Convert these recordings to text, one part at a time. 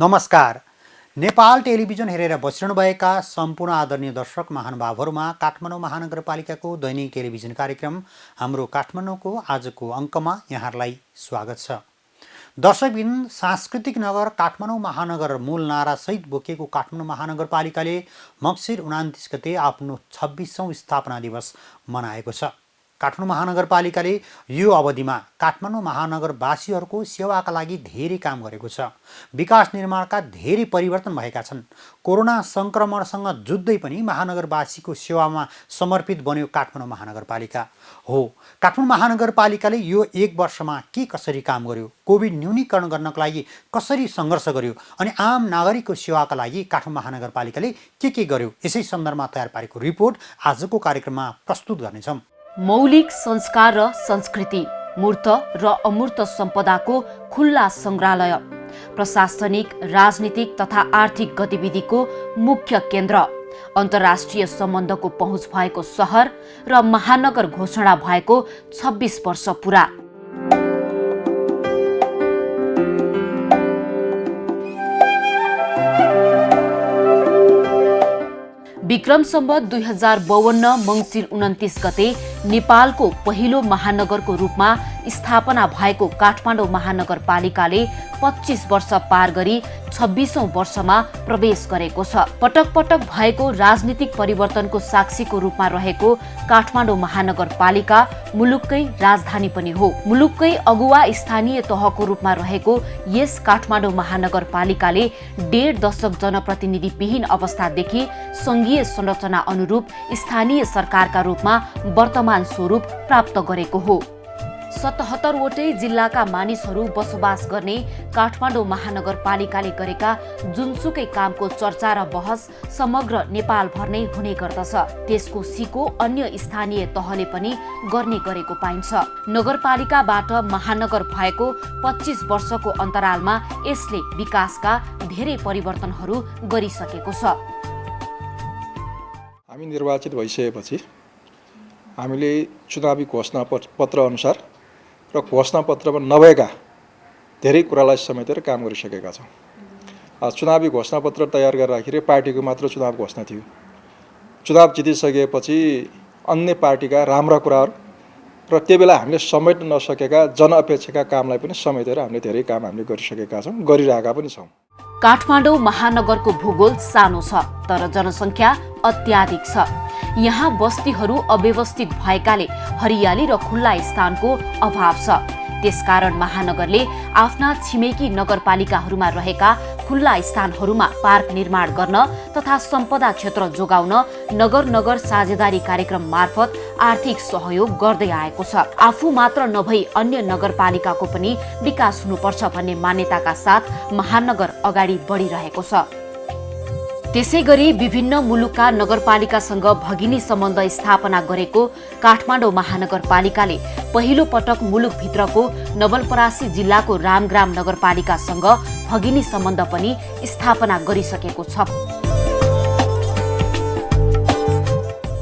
नमस्कार। नेपाल टेलिभिजन हेरेर बसिरहनुभएका सम्पूर्ण आदरणीय दर्शक महानुभावहरूमा काठमाडौँ महानगरपालिकाको दैनिक टेलिभिजन कार्यक्रम हाम्रो काठमाडौँको आजको अङ्कमा यहाँहरूलाई स्वागत छ। दर्शकबिन, सांस्कृतिक नगर काठमाडौँ महानगर मूल नारासहित बोकेको काठमाडौँ महानगरपालिकाले मङ्सिर 29 गते आफ्नो 26औं स्थापना दिवस मनाएको छ। काठमाडौँ महानगरपालिकाले यो अवधिमा काठमाडौँ महानगरवासीहरूको सेवाका लागि धेरै काम गरेको छ। विकास निर्माणका धेरै परिवर्तन भएका छन्। कोरोना सङ्क्रमणसँग जुझ्दै पनि महानगरवासीको सेवामा समर्पित बन्यो काठमाडौँ महानगरपालिका हो। काठमाडौँ महानगरपालिकाले यो एक वर्षमा के कसरी काम गर्यो, कोभिड न्यूनीकरण गर्नका लागि कसरी सङ्घर्ष गर्यो अनि आम नागरिकको सेवाका लागि काठमाडौँ महानगरपालिकाले के गर्यो, यसै सन्दर्भमा तयार पारेको रिपोर्ट आजको कार्यक्रममा प्रस्तुत गर्नेछौँ। मौलिक संस्कार र संस्कृति, मूर्त र अमूर्त सम्पदाको खुल्ला सङ्ग्रहालय, प्रशासनिक, राजनीतिक तथा आर्थिक गतिविधिको मुख्य केन्द्र, अन्तर्राष्ट्रिय सम्बन्धको पहुँच भएको सहर र महानगर घोषणा भएको 26 वर्ष पुरा। विक्रम सम्वत 2052 मङ्सिर 29 गते नेपालको पहिलो महानगरको रूपमा स्थापना भएको काठमाडौँ महानगरपालिकाले 25 वर्ष पार गरी 26औं वर्षमा प्रवेश गरेको छ। पटक पटक भएको राजनीतिक परिवर्तनको साक्षीको रूपमा रहेको काठमाडौँ महानगरपालिका मुलुककै राजधानी पनि हो। मुलुककै अगुवा स्थानीय तहको रूपमा रहेको यस काठमाडौँ महानगरपालिकाले 1.5 दशक जनप्रतिनिधिविहीन अवस्थादेखि सङ्घीय संरचना अनुरूप स्थानीय सरकारका रूपमा वर्तमान स्वरूप प्राप्त गरेको हो। 77 वटै जिल्लाका मानिसहरू बसोबास गर्ने काठमाडौँ महानगरपालिकाले गरेका जुनसुकै कामको चर्चा र बहस समग्र नेपालभर नै हुने गर्दछ। त्यसको सिको अन्य स्थानीय तहले पनि गर्ने गरेको पाइन्छ। नगरपालिकाबाट महानगर भएको 25 वर्षको अन्तरालमा यसले विकासका धेरै परिवर्तनहरू गरिसकेको छ। हामी निर्वाचित भइसकेपछि हामीले चुनावी घोषणा पत्र अनुसार र घोषणापत्रमा नभएका धेरै कुरालाई समेटेर काम गरिसकेका छौँ। चुनावी घोषणापत्र तयार गर्दाखेरि पार्टीको मात्र चुनाव घोषणा थियो। चुनाव जितिसकेपछि अन्य पार्टीका राम्रा कुराहरू र त्यो बेला हामीले समेट्न नसकेका जनअपेक्षाका कामलाई पनि समेटेर हामीले धेरै काम हामीले गरिसकेका छौँ, गरिरहेका पनि छौँ। काठमाडौँ महानगरको भूगोल सानो छ तर जनसङ्ख्या अत्याधिक छ। यहाँ बस्तीहरू अव्यवस्थित भएकाले हरियाली र खुल्ला स्थानको अभाव छ। त्यसकारण महानगरले आफ्ना छिमेकी नगरपालिकाहरूमा रहेका खुल्ला स्थानहरूमा पार्क निर्माण गर्न तथा सम्पदा क्षेत्र जोगाउन नगर साझेदारी कार्यक्रम मार्फत आर्थिक सहयोग गर्दै आएको छ। आफू मात्र नभई अन्य नगरपालिकाको पनि विकास हुनुपर्छ भन्ने मान्यताका साथ महानगर अगाडि बढिरहेको छ। त्यसैगरी विभिन्न मुलुकका नगरपालिकासँग भगिनी सम्बन्ध स्थापना गरेको काठमाडौँ महानगरपालिकाले पहिलो पटक मुलुकभित्रको नवलपरासी जिल्लाको रामग्राम नगरपालिकासँग भगिनी सम्बन्ध पनि स्थापना गरिसकेको छ।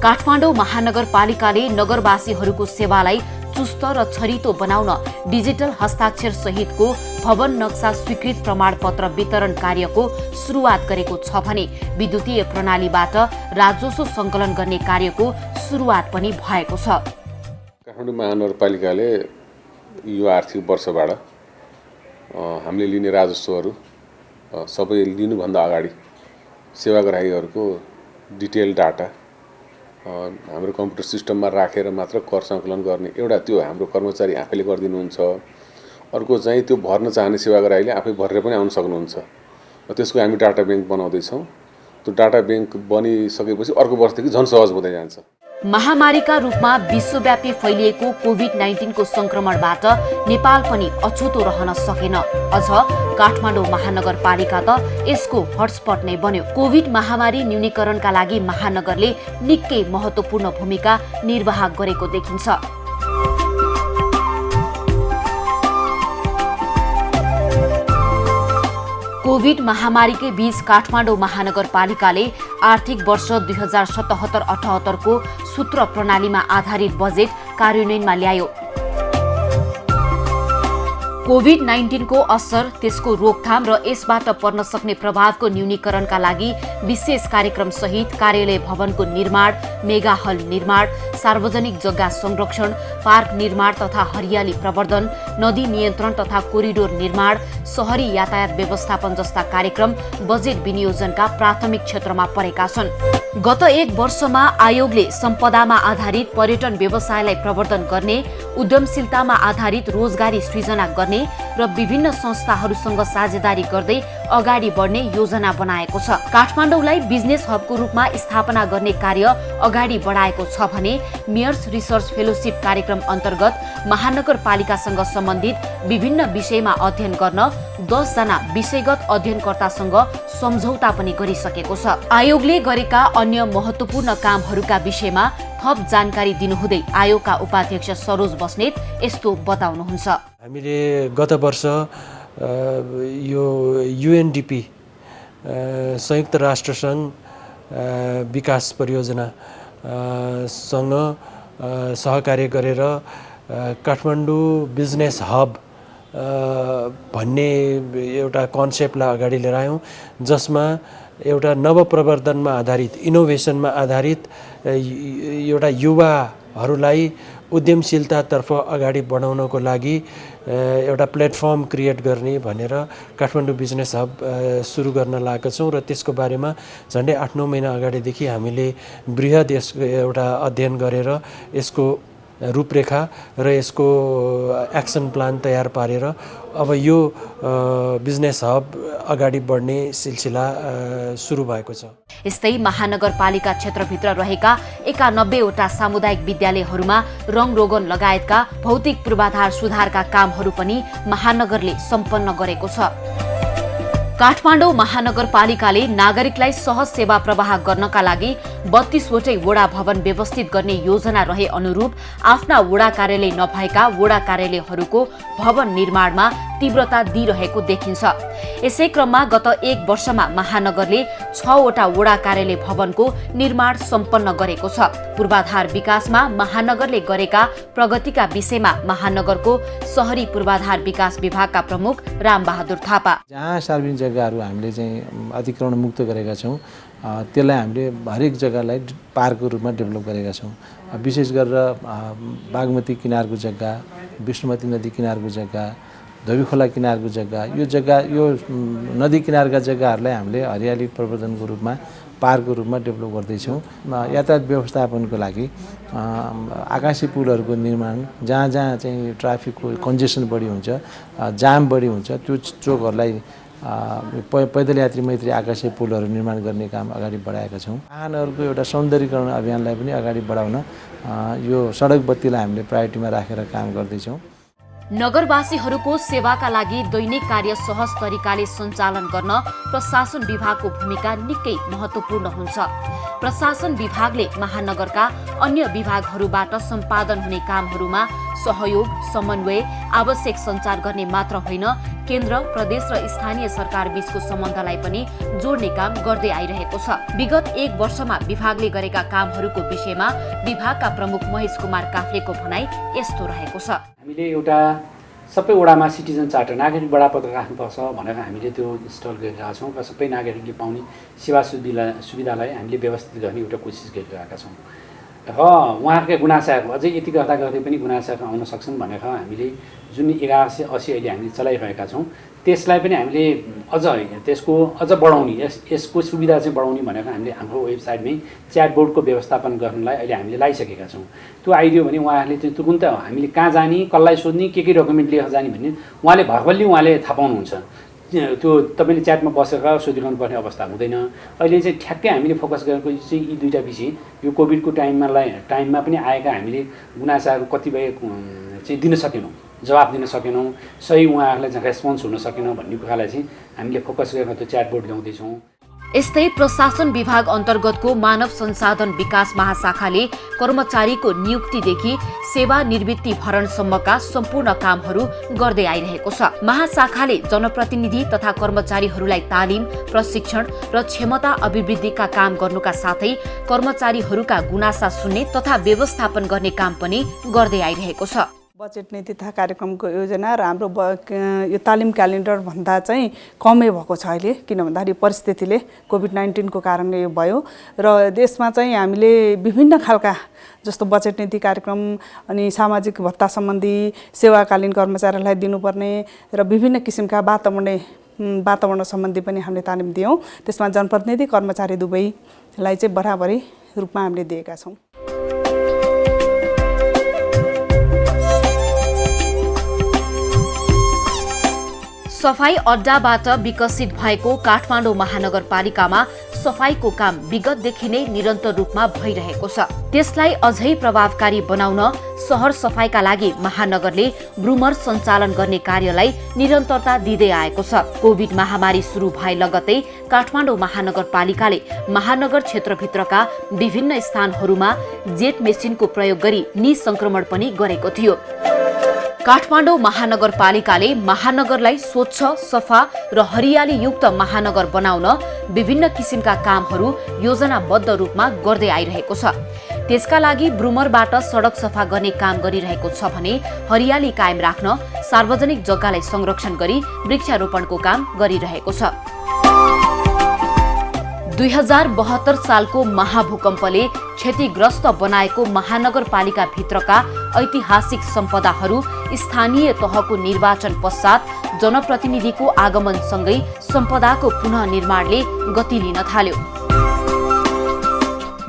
काठमाडौँ महानगरपालिकाले नगरवासीहरूको सेवालाई चुस्त र छरितो बनाउन डिजिटल हस्ताक्षर सहितको भवन नक्सा स्वीकृत प्रमाणपत्र वितरण कार्यको सुरुवात गरेको छ भने विद्युतीय प्रणालीबाट राजस्व सङ्कलन गर्ने कार्यको सुरुवात पनि भएको छ। काठमाडौँ महानगरपालिकाले यो आर्थिक वर्षबाट हामीले लिने राजस्वहरू सबै लिनुभन्दा अगाडि सेवाग्राहीहरूको डिटेल डाटा हाम्रो कम्प्युटर सिस्टममा राखेर मात्र कर सङ्कलन गर्ने एउटा त्यो हाम्रो कर्मचारी आफैले गरिदिनुहुन्छ। अर्को चाहिँ त्यो भर्न चाहने सेवाग्राहीले आफै भरेर पनि आउन सक्नुहुन्छ। त्यसको हामी डाटा ब्याङ्क बनाउँदैछौँ। त्यो डाटा ब्याङ्क बनिसकेपछि अर्को वर्षदेखि झन् सहज हुँदै जान्छ। महामारीका रूपमा विश्वव्यापी फैलिएको कोभिड-19 को संक्रमणबाट नेपाल पनि अछुतो रहन सकेन। अझ काठमाडौँ महानगरपालिका त यसको हटस्पट नै बन्यो। कोभिड महामारी न्यूनीकरणका लागि महानगरले निकै महत्त्वपूर्ण भूमिका निर्वाह गरेको देखिन्छ। कोभिड महामारीकै बीच काठमाडौँ महानगरपालिकाले आर्थिक वर्ष 2077-78 को सूत्र प्रणालीमा आधारित बजेट कार्यान्वयनमा ल्यायो। कोभिड-19 को असर, त्यसको रोकथाम र यसबाट पर्न सक्ने प्रभावको न्यूनीकरणका लागि विशेष कार्यक्रम सहित कार्यालय भवनको निर्माण, मेगा हल निर्माण, सार्वजनिक जग्गा संरक्षण, पार्क निर्माण तथा हरियाली प्रवर्धन, नदी नियन्त्रण तथा कोरिडोर निर्माण, शहरी यातायात व्यवस्थापन जस्ता कार्यक्रम बजेट विनियोजनका प्राथमिक क्षेत्रमा परेका छन्। गत 1 वर्षमा आयोगले सम्पदामा आधारित पर्यटन व्यवसायलाई प्रवर्धन गर्ने, उद्यमशीलतामा आधारित रोजगारी सृजना गर्ने र विभिन्न संस्थाहरूसँग साझेदारी गर्दै अगाडि बढ्ने योजना बनाएको छ। काठमाडौँलाई बिजनेस हबको रूपमा स्थापना गर्ने कार्य अगाडि बढाएको छ भने मेयर्स रिसर्च फेलोशिप कार्यक्रम अन्तर्गत महानगरपालिकासँग सम्बन्धित विभिन्न विषयमा अध्ययन गर्न 10 जना विषयगत अध्ययनकर्तासँग सम्झौता पनि गरिसकेको छ। आयोगले गरेका अन्य महत्त्वपूर्ण कामहरूका विषयमा थप जानकारी दिनुहुँदै आयोगका उपाध्यक्ष सरोज बस्नेत यस्तो बताउनुहुन्छ। हामीले गत वर्ष यो युएनडीपी संयुक्त राष्ट्र सङ्घ विकास परियोजना सँग सहकार्य गरेर काठमाडौँ बिजनेस हब भन्ने एउटा कन्सेप्टलाई अगाडि लिएर आयौँ, जसमा एउटा नवप्रवर्धनमा आधारित, इनोभेसनमा आधारित एउटा युवाहरूलाई उद्यमशीलतातर्फ अगाडि बढाउनको लागि एउटा प्लेटफर्म क्रिएट गर्ने भनेर काठमाडौँ बिजनेस हब सुरु गर्न लागेका छौँ र त्यसको बारेमा झन्डै 8-9 महिना अगाडिदेखि हामीले बृहत यसको एउटा अध्ययन गरेर यसको रूपरेखा र यसको एक्सन प्लान तयार पारेर अब यो बिजनेस हब अगाडि बढ्ने सिलसिला सुरु भएको छ। यस्तै महानगरपालिका क्षेत्रभित्र रहेका 91वटा सामुदायिक विद्यालयहरूमा रङरोगन लगायतका भौतिक पूर्वाधार सुधारका कामहरू पनि महानगरले सम्पन्न गरेको छ। काठमाडौँ महानगरपालिकाले नागरिकलाई सहज सेवा प्रवाह गर्नका लागि 32 वटै वडा भवन व्यवस्थित गर्ने योजना रहे अनुरूप आफ्ना वडा कार्यालय नभएका वडा कार्यालयहरूको भवन निर्माणमा तीव्रता दिइरहेको देखिन्छ। यसै क्रममा गत 1 वर्षमा महानगरले 6 वटा वडा कार्यालय भवनको निर्माण सम्पन्न गरेको छ। पूर्वाधार विकासमा महानगरले गरेका प्रगतिका विषयमा महानगरको शहरी पूर्वाधार विकास विभागका प्रमुख रामबहादुर थापा, जहाँ सार्वजनिक जग्गाहरू हामीले चाहिँ अतिक्रमण मुक्त गरेका छौँ त्यसलाई हामीले हरेक जग्गालाई पार्कको रूपमा डेभलप गरेका छौँ। विशेष गरेर बागमती किनारको जग्गा, विष्णुमती नदी किनारको जग्गा, धोबी खोला किनारको जग्गा, यो नदी किनारका जग्गाहरूलाई हामीले हरियाली प्रवर्धनको रूपमा पार्कको रूपमा डेभलप गर्दैछौँ। यातायात व्यवस्थापनको लागि आकाशी पुलहरूको निर्माण, जहाँ जहाँ चाहिँ ट्राफिकको कन्जेसन बढी हुन्छ, जाम बढी हुन्छ, त्यो चोकहरूलाई पैदल यात्री मैत्री आकाशीय पुलहरू निर्माण गर्ने काम अगाडि बढाएका छौँ। वाहनहरूको एउटा सौन्दर्यीकरण अभियानलाई पनि अगाडि बढाउन यो सडक बत्तीलाई हामीले प्रायोरिटीमा राखेर काम गर्दैछौँ। नगरवासीहरूको सेवाका लागि दैनिक कार्य सहज तरिकाले सञ्चालन गर्न प्रशासन विभागको भूमिका निकै महत्त्वपूर्ण हुन्छ। प्रशासन विभागले महानगरका अन्य विभागहरूबाट सम्पादन हुने कामहरूमा सहयोग, समन्वय, आवश्यक सञ्चार गर्ने मात्र होइन, केन्द्र, प्रदेश र स्थानीय सरकार बीचको सम्बन्धलाई पनि जोड्ने काम गर्दै आइरहेको छ। विगत 1 वर्षमा विभागले गरेका कामहरूको विषयमा विभागका प्रमुख महेश कुमार काफ्लेको भनाइ यस्तो रहेको छ। हामीले एउटा सबै वडामा सिटिजन चार्टर, नागरिक बडापत्र राख्नुपर्छ भनेर हामीले त्यो इन्स्टल गरिरहेका छौँ र सबै नागरिकले पाउने सेवा सुविधालाई हामीले व्यवस्थित गर्ने एउटा कोसिस गरिरहेका छौँ। र उहाँहरूका गुनासाहरू अझै यति गर्दा गर्दै पनि गुनासाहरू आउन सक्छन् भनेर हामीले जुन 1180 अहिले हामीले चलाइरहेका छौँ त्यसलाई पनि हामीले त्यसको अझ बढाउने, यसको सुविधा चाहिँ बढाउने भनेर हामीले हाम्रो वेबसाइटमै च्याट बोर्डको व्यवस्थापन गर्नलाई अहिले हामीले लगाइसकेका छौँ। त्यो आइदियो भने उहाँहरूले चाहिँ तुरुन्त हामीले कहाँ जाने, कसलाई सोध्ने, के डकुमेन्ट लिएर जाने भन्ने उहाँले भर्खरले उहाँले थाहा पाउनुहुन्छ। त्यो तपाईँले च्याटमा बसेर सोधिरहनु पर्ने अवस्था हुँदैन। अहिले चाहिँ ठ्याक्कै हामीले फोकस गरेको चाहिँ यी दुईवटा विषय, यो कोभिडको टाइममा पनि आएका हामीले गुनासाहरू कतिपय चाहिँ दिन सकेनौँ, जवाफ दिन सकेनौँ, सही उहाँहरूलाई चाहिँ रेस्पोन्स हुन सकेन भन्ने कुरालाई चाहिँ हामीले फोकस गरेर त्यो च्याट बोर्ड ल्याउँदैछौँ। यस्तै प्रशासन विभाग अन्तर्गतको मानव संसाधन विकास महाशाखाले कर्मचारीको नियुक्तिदेखि सेवा निवृत्ति भरणसम्मका सम्पूर्ण कामहरू गर्दै आइरहेको छ। महाशाखाले जनप्रतिनिधि तथा कर्मचारीहरूलाई तालिम, प्रशिक्षण र क्षमता अभिवृद्धिका काम गर्नुका साथै कर्मचारीहरूका गुनासा सुन्ने तथा व्यवस्थापन गर्ने काम पनि गर्दै आइरहेको छ। बजेट नीति तथा कार्यक्रमको योजना र हाम्रो यो तालिम क्यालेन्डर भन्दा चाहिँ कमै भएको छ अहिले, किन भन्दाखेरि परिस्थितिले कोभिड-19 को कारणले यो भयो र देशमा चाहिँ हामीले विभिन्न खालका जस्तो बजेट नीति कार्यक्रम अनि सामाजिक भत्ता सम्बन्धी सेवाकालीन कर्मचारीलाई दिनुपर्ने र विभिन्न किसिमका वातावरण सम्बन्धी पनि हामीले तालिम दियौँ। त्यसमा जनप्रतिनिधि कर्मचारी दुवैलाई चाहिँ बराबरी रूपमा हामीले दिएका छौँ। सफाई अड्डाबाट विकसित भएको काठमाडौँ महानगरपालिकामा सफाईको काम विगतदेखि नै निरन्तर रूपमा भइरहेको छ। त्यसलाई अझै प्रभावकारी बनाउन सहर सफाईका लागि महानगरले ब्रुमर सञ्चालन गर्ने कार्यलाई निरन्तरता दिँदै आएको छ। कोभिड महामारी सुरु भए लगतै काठमाडौँ महानगरपालिकाले महानगर क्षेत्रभित्रका विभिन्न स्थानहरूमा जेट मेसिनको प्रयोग गरी निसंक्रमण पनि गरेको थियो। काठमाडौँ महानगरपालिकाले महानगरलाई स्वच्छ, सफा र हरियालीयुक्त महानगर बनाउन विभिन्न किसिमका कामहरू योजनाबद्ध रूपमा गर्दै आइरहेको छ। त्यसका लागि ब्रुमरबाट सडक सफा गर्ने काम गरिरहेको छ भने हरियाली कायम राख्न सार्वजनिक जग्गालाई संरक्षण गरी वृक्षारोपणको काम गरिरहेको छ। 2072 सालको महाभूकम्पले क्षतिग्रस्त बनाएको महानगरपालिका भित्रका ऐतिहासिक सम्पदाहरू स्थानीय तहको निर्वाचन पश्चात जनप्रतिनिधिको आगमनसँगै सम्पदाको पुनर्निर्माणले गति लिन थाल्यो।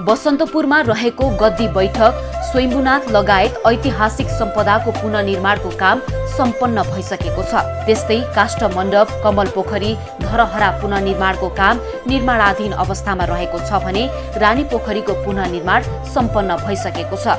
बसन्तपुरमा रहेको गद्दी बैठक, स्वयम्भूनाथ लगायत ऐतिहासिक सम्पदाको पुनर्निर्माणको काम सम्पन्न भइसकेको छ। त्यस्तै काष्ठमण्डप, कमल पोखरी, धरहरा पुनर्निर्माणको काम निर्माणाधीन अवस्थामा रहेको छ भने रानी पोखरीको पुनर्निर्माण सम्पन्न भइसकेको छ।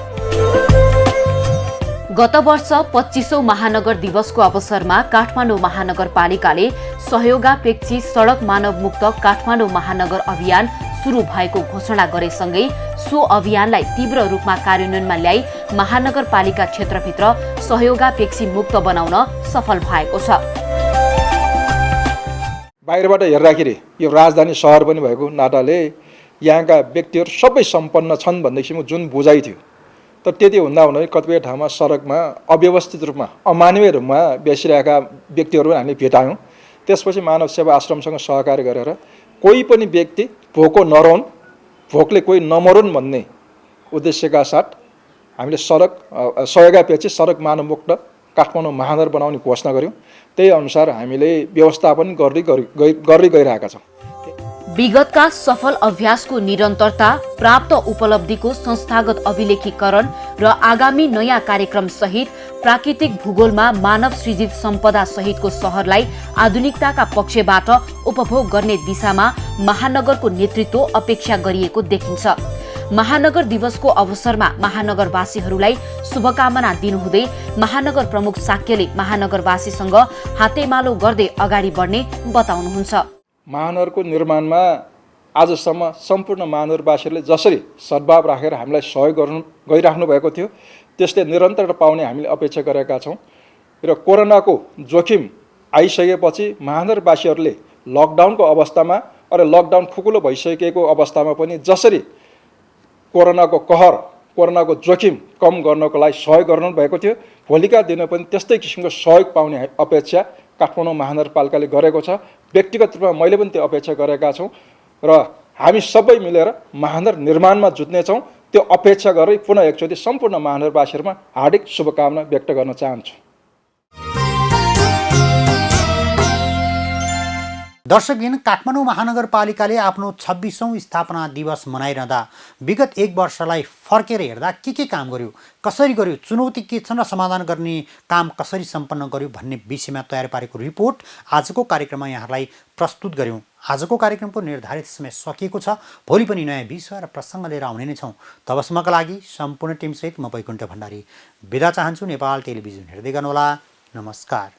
गत वर्ष 25औं महानगर दिवसको अवसरमा काठमाडौँ महानगरपालिकाले सहयोगापेक्षी सडक मानवमुक्त काठमाडौँ महानगर अभियान सुरु भएको घोषणा गरेसँगै सो अभियानलाई तीव्र रूपमा कार्यान्वयनमा ल्याई महानगरपालिका क्षेत्रभित्र सहयोगापेक्षी मुक्त बनाउन सफल भएको छ। बाहिरबाट हेर्दाखेरि यो राजधानी सहर पनि भएको नाताले यहाँका व्यक्तिहरू सबै सम्पन्न छन् भन्ने किसिमको जुन बुझाइ थियो, तर त्यति हुँदा हुँदै कतिपय ठाउँमा सडकमा अव्यवस्थित रूपमा अमानवीय रूपमा बेसिरहेका व्यक्तिहरू हामीले भेटायौँ। त्यसपछि मानव सेवा आश्रमसँग सहकार्य गरेर कोही पनि व्यक्ति भोको नरहन्, भोकले कोही नमरुन् भन्ने उद्देश्यका साथ हामीले सहयोगापेक्षी सडक मानवमुक्त काठमाडौँ महानगर बनाउने घोषणा गऱ्यौँ। त्यही अनुसार हामीले व्यवस्थापन गर्दै गइरहेका छौँ। विगतका सफल अभ्यासको निरन्तरता, प्राप्त उपलब्धिको संस्थागत अभिलेखीकरण र आगामी नयाँ कार्यक्रम सहित प्राकृतिक भूगोलमा मानव सृजित सम्पदा सहितको सहरलाई आधुनिकताका पक्षबाट उपभोग गर्ने दिशामा महानगरको नेतृत्व अपेक्षा गरिएको देखिन्छ। महानगर दिवसको अवसरमा महानगरवासीहरूलाई शुभकामना दिनुहुँदै महानगर प्रमुख साक्यले महानगरवासीसँग हातेमालो गर्दै अगाडि बढ्ने बताउनुहुन्छ। महानगरको निर्माणमा आजसम्म सम्पूर्ण महानगरवासीहरूले जसरी सद्भाव राखेर हामीलाई सहयोग गरिराख्नु भएको थियो, त्यसले निरन्तर पाउने हामीले अपेक्षा गरेका छौँ। र कोरोनाको जोखिम आइसकेपछि महानगरवासीहरूले लकडाउनको अवस्थामा र लकडाउन खुकुलो भइसकेको अवस्थामा पनि जसरी कोरोनाको कहर, कोरोनाको जोखिम कम गर्नको लागि सहयोग गर्नुभएको थियो, भोलिका दिन पनि त्यस्तै किसिमको सहयोग पाउने अपेक्षा काठमाडौँ महानगरपालिकाले गरेको छ। व्यक्तिगत रूपमा मैले पनि त्यो अपेक्षा गरेका छौँ र हामी सबै मिलेर महानगर निर्माणमा जुट्नेछौँ। त्यो अपेक्षा गरी पुनः एकचोटि सम्पूर्ण महानगरवासीहरूमा हार्दिक शुभकामना व्यक्त गर्न चाहन्छु। दर्शकबिन, काठमाडौँ महानगरपालिकाले आफ्नो 26औं स्थापना दिवस मनाइरहँदा विगत एक वर्षलाई फर्केर हेर्दा के काम गर्यो, कसरी गर्यो, चुनौती के छन् र समाधान गर्ने काम कसरी सम्पन्न गर्यो भन्ने विषयमा तयार पारेको रिपोर्ट आजको कार्यक्रममा यहाँलाई प्रस्तुत गर्यौँ। आजको कार्यक्रमको निर्धारित समय सकिएको छ। भोलि पनि नयाँ विषय र प्रसङ्ग लिएर आउने नै छौँ। तबसम्मका लागि सम्पूर्ण टिमसहित म वैकुण्ठ भण्डारी बिदा चाहन्छु। नेपाल टेलिभिजन हेर्दै गर्नुहोला। नमस्कार।